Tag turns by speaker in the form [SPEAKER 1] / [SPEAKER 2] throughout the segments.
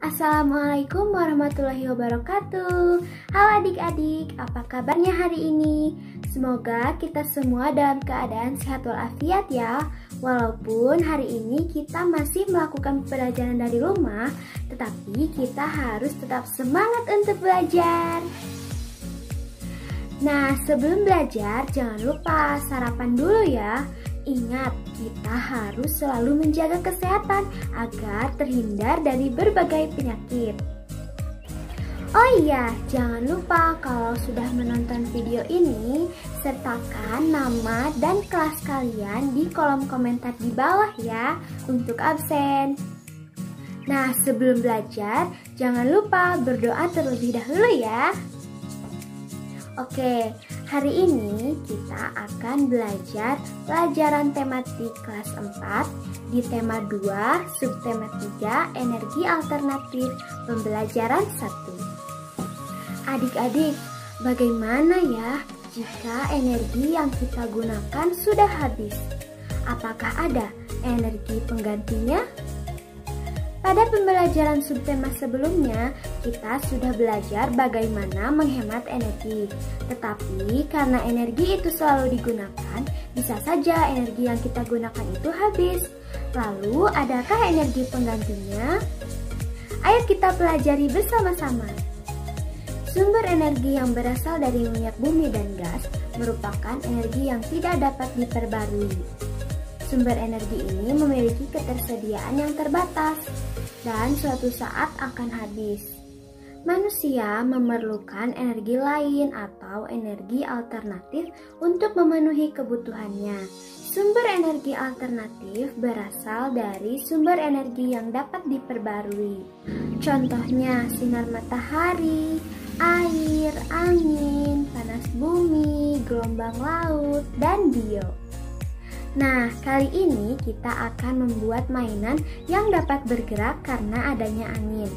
[SPEAKER 1] Assalamualaikum warahmatullahi wabarakatuh. Halo adik-adik, apa kabarnya hari ini? Semoga kita semua dalam keadaan sehat walafiat ya. Walaupun hari ini kita masih melakukan pembelajaran dari rumah, tetapi kita harus tetap semangat untuk belajar. Nah, sebelum belajar jangan lupa sarapan dulu ya. Ingat, kita harus selalu menjaga kesehatan agar terhindar dari berbagai penyakit. Oh iya, jangan lupa kalau sudah menonton video ini, sertakan nama dan kelas kalian di kolom komentar di bawah ya untuk absen. Nah, sebelum belajar, jangan lupa berdoa terlebih dahulu ya. Oke, hari ini kita akan belajar pelajaran tematik kelas 4 di tema 2, subtema 3, energi alternatif, pembelajaran 1. Adik-adik, bagaimana ya jika energi yang kita gunakan sudah habis? Apakah ada energi penggantinya? Pada pembelajaran subtema sebelumnya, kita sudah belajar bagaimana menghemat energi. Tetapi karena energi itu selalu digunakan, bisa saja energi yang kita gunakan itu habis. Lalu, adakah energi penggantinya? Ayo kita pelajari bersama-sama. Sumber energi yang berasal dari minyak bumi dan gas merupakan energi yang tidak dapat diperbarui. Sumber energi ini memiliki ketersediaan yang terbatas dan suatu saat akan habis. Manusia memerlukan energi lain atau energi alternatif untuk memenuhi kebutuhannya. Sumber energi alternatif berasal dari sumber energi yang dapat diperbarui. Contohnya sinar matahari, air, angin, panas bumi, gelombang laut, dan bio. Nah, kali ini kita akan membuat mainan yang dapat bergerak karena adanya angin.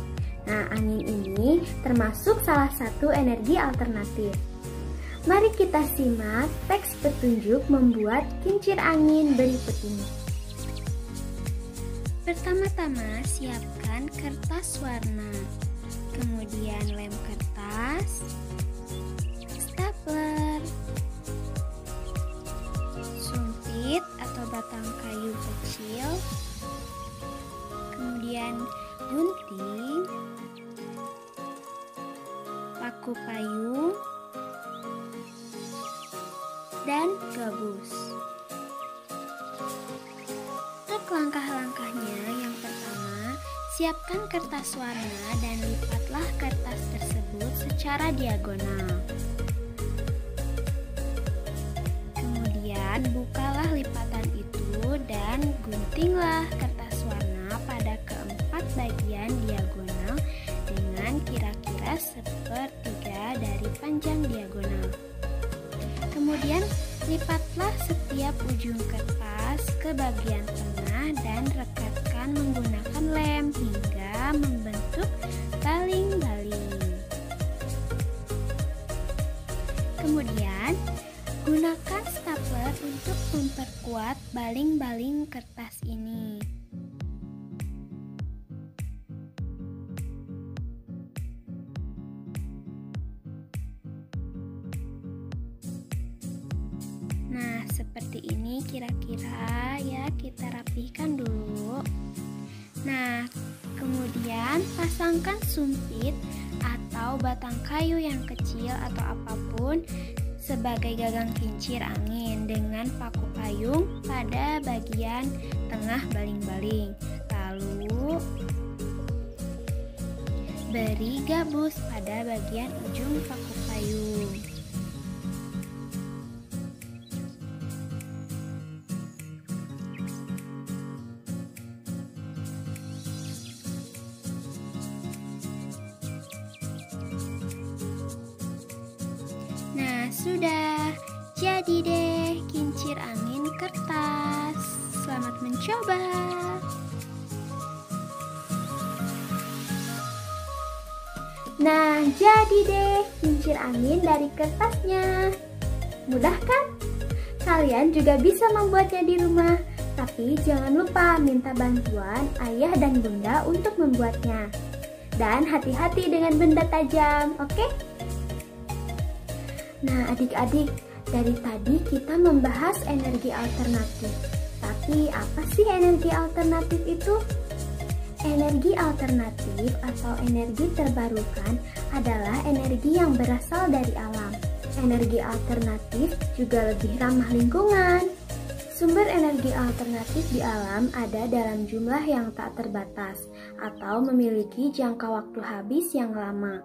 [SPEAKER 1] Nah, angin ini termasuk salah satu energi alternatif. Mari kita simak teks petunjuk membuat kincir angin berikut ini. Pertama-tama, siapkan kertas warna, kemudian lem kertas, stapler, atau batang kayu kecil, kemudian gunting, paku payung, dan gabus. Untuk langkah-langkahnya, yang pertama, siapkan kertas warna dan lipatlah kertas tersebut secara diagonal. Bukalah lipatan itu dan guntinglah kertas warna pada keempat bagian diagonal dengan kira-kira sepertiga dari panjang diagonal. Kemudian lipatlah setiap ujung kertas ke bagian tengah dan rekatkan menggunakan lem hingga membentuk baling-baling. Kemudian gunakan stapler untuk memperkuat baling-baling kertas ini. Nah, seperti ini kira-kira ya, kita rapihkan dulu. Nah, kemudian pasangkan sumpit atau batang kayu yang kecil atau apapun sebagai gagang kincir angin dengan paku payung pada bagian tengah baling-baling. Lalu beri gabus pada bagian ujung paku payung. Nah, sudah jadi deh kincir angin kertas. Selamat mencoba. Nah, jadi deh kincir angin dari kertasnya. Mudah kan? Kalian juga bisa membuatnya di rumah. Tapi jangan lupa minta bantuan ayah dan bunda untuk membuatnya. Dan hati-hati dengan benda tajam, oke? Nah, adik-adik, dari tadi kita membahas energi alternatif. Tapi apa sih energi alternatif itu? Energi alternatif atau energi terbarukan adalah energi yang berasal dari alam. Energi alternatif juga lebih ramah lingkungan. Sumber energi alternatif di alam ada dalam jumlah yang tak terbatas atau memiliki jangka waktu habis yang lama.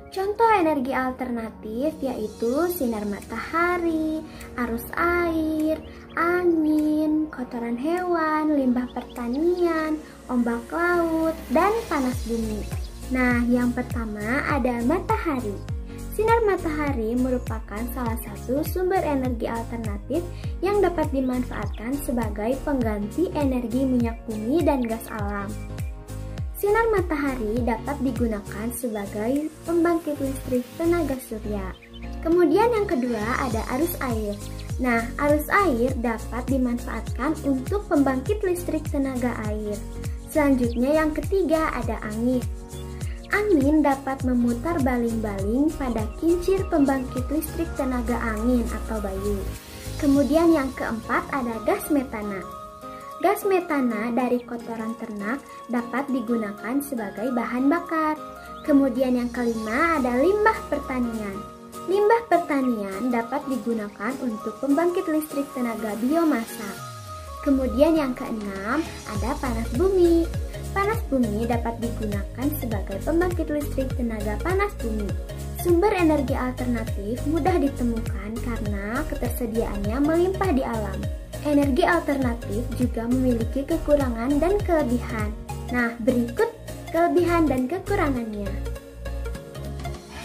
[SPEAKER 1] Contoh energi alternatif yaitu sinar matahari, arus air, angin, kotoran hewan, limbah pertanian, ombak laut, dan panas bumi. Nah, yang pertama ada matahari. Sinar matahari merupakan salah satu sumber energi alternatif yang dapat dimanfaatkan sebagai pengganti energi minyak bumi dan gas alam. Sinar matahari dapat digunakan sebagai pembangkit listrik tenaga surya. Kemudian yang kedua ada arus air. Nah, arus air dapat dimanfaatkan untuk pembangkit listrik tenaga air. Selanjutnya yang ketiga ada angin. Angin dapat memutar baling-baling pada kincir pembangkit listrik tenaga angin atau bayu. Kemudian yang keempat ada gas metana. Gas metana dari kotoran ternak dapat digunakan sebagai bahan bakar. Kemudian yang kelima ada limbah pertanian. Limbah pertanian dapat digunakan untuk pembangkit listrik tenaga biomasa. Kemudian yang keenam ada panas bumi. Panas bumi dapat digunakan sebagai pembangkit listrik tenaga panas bumi. Sumber energi alternatif mudah ditemukan karena ketersediaannya melimpah di alam. Energi alternatif juga memiliki kekurangan dan kelebihan. Nah, berikut kelebihan dan kekurangannya.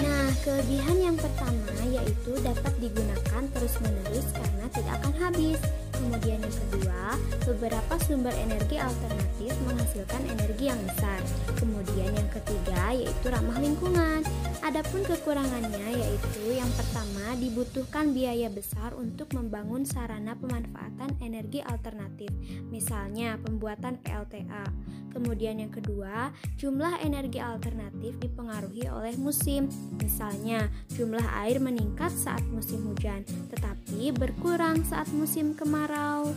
[SPEAKER 1] Nah, kelebihan yang pertama yaitu dapat digunakan terus-menerus karena tidak akan habis. Kemudian yang kedua, beberapa sumber energi alternatif menghasilkan energi yang besar. Kemudian yang ketiga yaitu ramah lingkungan. Adapun kekurangannya yaitu yang pertama dibutuhkan biaya besar untuk membangun sarana pemanfaatan energi alternatif, misalnya pembuatan PLTA. Kemudian yang kedua, jumlah energi alternatif dipengaruhi oleh musim, misalnya jumlah air meningkat saat musim hujan, tetapi berkurang saat musim kemarau.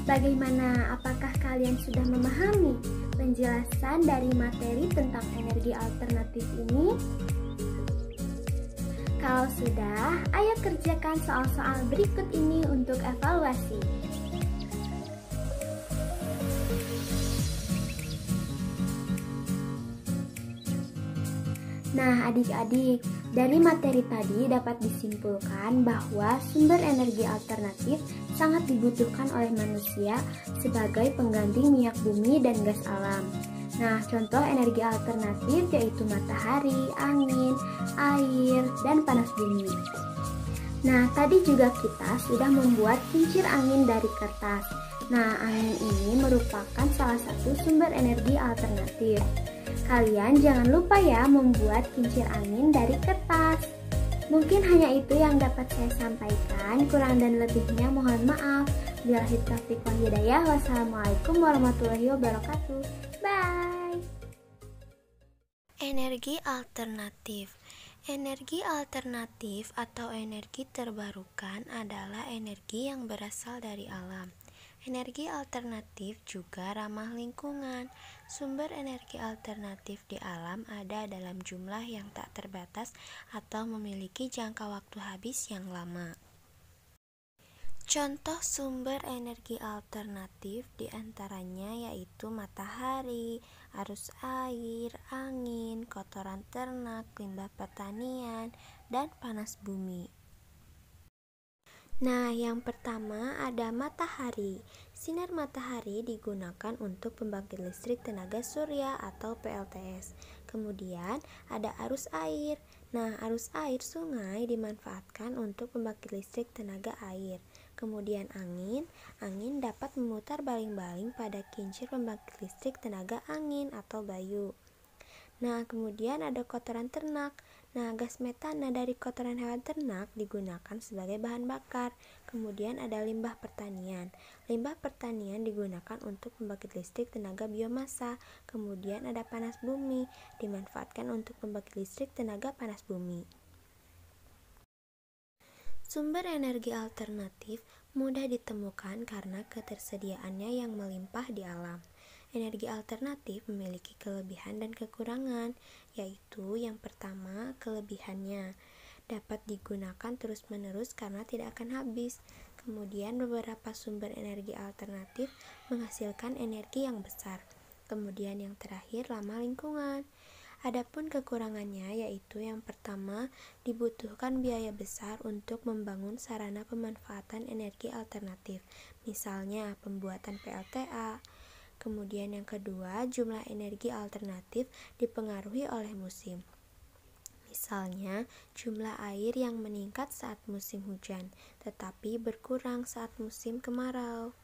[SPEAKER 1] Bagaimana? Apakah kalian sudah memahami penjelasan dari materi tentang energi alternatif ini? Kalau sudah, ayo kerjakan soal-soal berikut ini untuk evaluasi. Nah, adik-adik, dari materi tadi dapat disimpulkan bahwa sumber energi alternatif sangat dibutuhkan oleh manusia sebagai pengganti minyak bumi dan gas alam. Nah, contoh energi alternatif yaitu matahari, angin, air, dan panas bumi. Nah, tadi juga kita sudah membuat kincir angin dari kertas. Nah, angin ini merupakan salah satu sumber energi alternatif. Kalian jangan lupa ya membuat kincir angin dari kertas. Mungkin hanya itu yang dapat saya sampaikan, kurang dan lebihnya mohon maaf. Billahi taufiq wal hidayah. Wassalamualaikum warahmatullahi wabarakatuh. Bye.
[SPEAKER 2] Energi alternatif. Energi alternatif atau energi terbarukan adalah energi yang berasal dari alam. Energi alternatif juga ramah lingkungan. Sumber energi alternatif di alam ada dalam jumlah yang tak terbatas atau memiliki jangka waktu habis yang lama. Contoh sumber energi alternatif diantaranya yaitu matahari, arus air, angin, kotoran ternak, limbah pertanian, dan panas bumi. Nah, yang pertama ada matahari. Sinar matahari digunakan untuk pembangkit listrik tenaga surya atau PLTS. Kemudian ada arus air. Nah, arus air sungai dimanfaatkan untuk pembangkit listrik tenaga air. Kemudian angin dapat memutar baling-baling pada kincir pembangkit listrik tenaga angin atau bayu. Nah, kemudian ada kotoran ternak. Nah, gas metana dari kotoran hewan ternak digunakan sebagai bahan bakar. Kemudian ada limbah pertanian. Limbah pertanian digunakan untuk pembangkit listrik tenaga biomasa. Kemudian ada panas bumi, dimanfaatkan untuk pembangkit listrik tenaga panas bumi. Sumber energi alternatif mudah ditemukan karena ketersediaannya yang melimpah di alam. Energi alternatif memiliki kelebihan dan kekurangan, yaitu yang pertama, kelebihannya dapat digunakan terus-menerus karena tidak akan habis. Kemudian beberapa sumber energi alternatif menghasilkan energi yang besar. Kemudian yang terakhir, ramah lingkungan. Adapun kekurangannya yaitu yang pertama, dibutuhkan biaya besar untuk membangun sarana pemanfaatan energi alternatif, misalnya pembuatan PLTA. Kemudian yang kedua, jumlah energi alternatif dipengaruhi oleh musim. Misalnya, jumlah air yang meningkat saat musim hujan, tetapi berkurang saat musim kemarau.